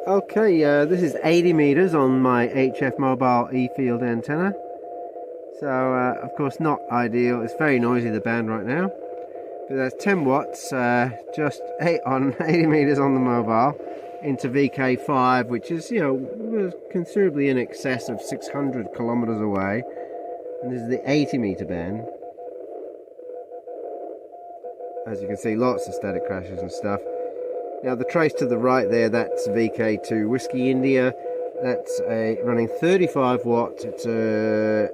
Okay, this is 80 meters on my HF mobile E-field antenna. So, of course, not ideal. It's very noisy, the band right now. But that's 10 watts, just 80 meters on the mobile into VK5, which is, considerably in excess of 600 kilometers away. And this is the 80 meter band. As you can see, lots of static crashes and stuff. Now the trace to the right there, that's VK2 Whiskey India. That's running 35 watts. It's a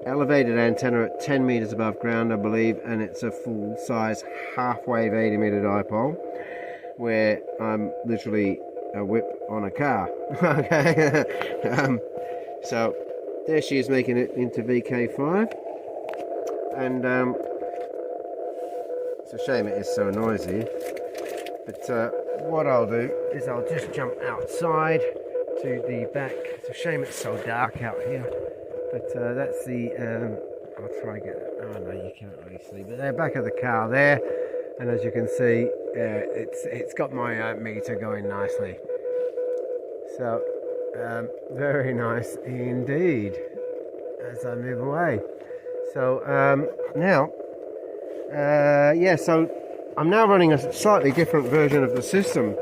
elevated antenna at 10 meters above ground, I believe, and it's a full size half-wave 80 meter dipole, where I'm literally a whip on a car. Okay. So there she is, making it into VK5, and it's a shame it is so noisy. But what I'll do is I'll just jump outside to the back. It's a shame it's so dark out here. But that's the, I'll try and get it. Oh no, you can't really see. But they're back of the car there. And as you can see, it's got my meter going nicely. So, very nice indeed as I move away. So, now, so I'm now running a slightly different version of the system.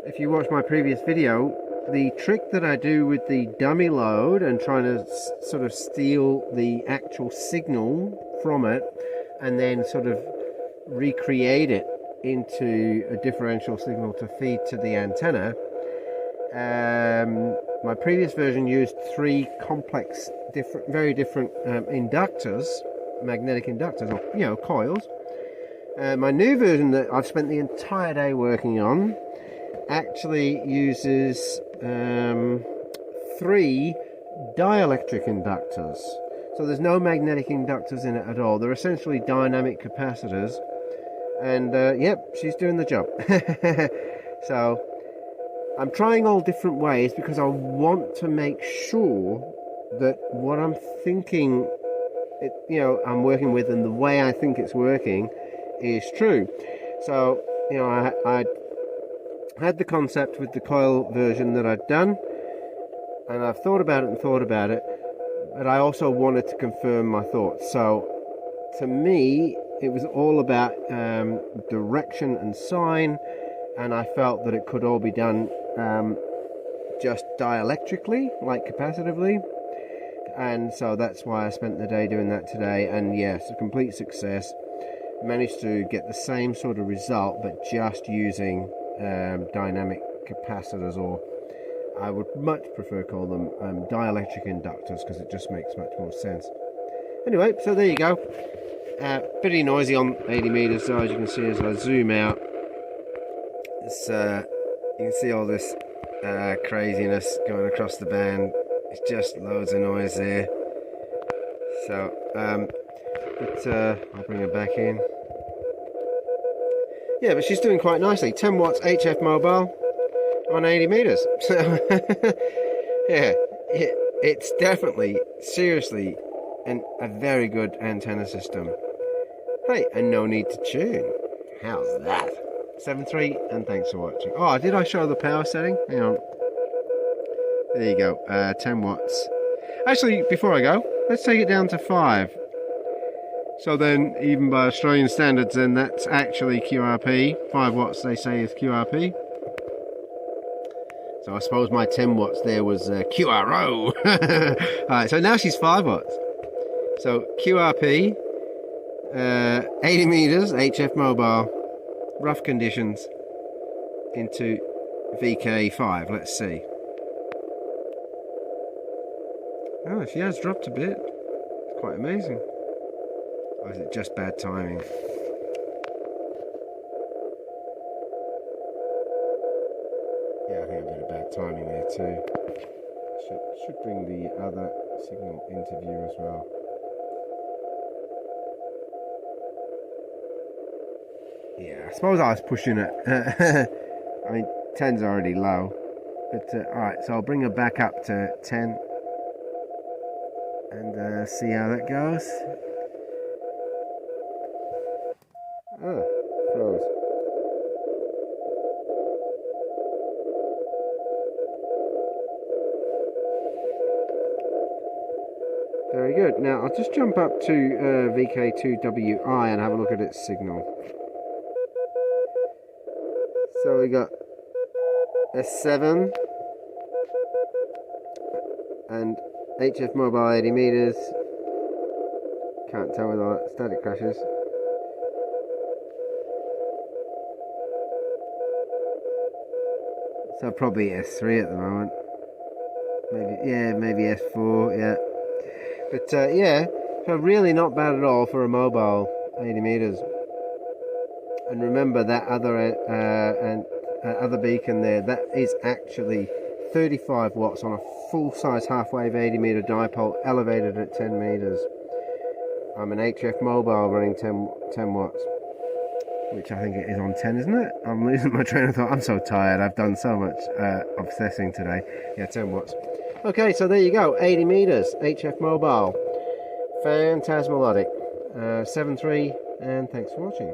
If you watch my previous video, the trick that I do with the dummy load and trying to sort of steal the actual signal from it and then sort of recreate it into a differential signal to feed to the antenna. My previous version used three complex, very different inductors, magnetic inductors, or coils. My new version that I've spent the entire day working on actually uses three dielectric inductors. So there's no magnetic inductors in it at all. They're essentially dynamic capacitors. And yep, she's doing the job. So I'm trying all different ways because I want to make sure that what I'm thinking, I'm working with, and the way I think it's working is true. So, I had the concept with the coil version that I'd done, and I've thought about it, but I also wanted to confirm my thoughts. So to me, it was all about direction and sign, and I felt that it could all be done just dielectrically, like capacitively, and so that's why I spent the day doing that today. And yes, a complete success. Managed to get the same sort of result, but just using dynamic capacitors, or I would much prefer call them dielectric inductors, because it just makes much more sense. Anyway, so there you go. Pretty noisy on 80 meters, so as you can see as I zoom out, it's, you can see all this craziness going across the band. It's just loads of noise there. So, I'll bring her back in. Yeah, but she's doing quite nicely. 10 watts HF mobile on 80 meters. So, yeah, it's definitely, seriously, a very good antenna system. Hey, and no need to tune. How's that? 7.3, and thanks for watching. Oh, did I show the power setting? Hang on. There you go, 10 watts. Actually, before I go, let's take it down to 5. So then, even by Australian standards, then that's actually QRP. 5 watts they say is QRP. So I suppose my 10 watts there was QRO. Alright, so now she's 5 watts. So QRP, 80 meters, HF mobile, rough conditions, into VK5. Let's see. Oh, she has dropped a bit. It's quite amazing. Or is it just bad timing? Yeah, I think a bit of bad timing there too. Should bring the other signal into view as well. Yeah, I suppose I was pushing it. I mean, 10's already low. But alright, so I'll bring her back up to 10 and see how that goes. Oh, froze. Very good. Now I'll just jump up to VK2WI and have a look at its signal. So we got S7 and HF mobile 80 meters. Can't tell whether static crashes. So probably S3 at the moment. Maybe S4, yeah. But yeah, so really not bad at all for a mobile 80 meters. And remember that other beacon there, that is actually 35 watts on a full-size half-wave 80 meter dipole elevated at 10 meters. I'm an HF mobile running 10 watts, which I think it is on 10, isn't it? I'm losing my train of thought. I'm so tired. I've done so much obsessing today. Yeah, 10 watts. Okay, so there you go. 80 meters, HF mobile. Phantasmalogic. 7.3, and thanks for watching.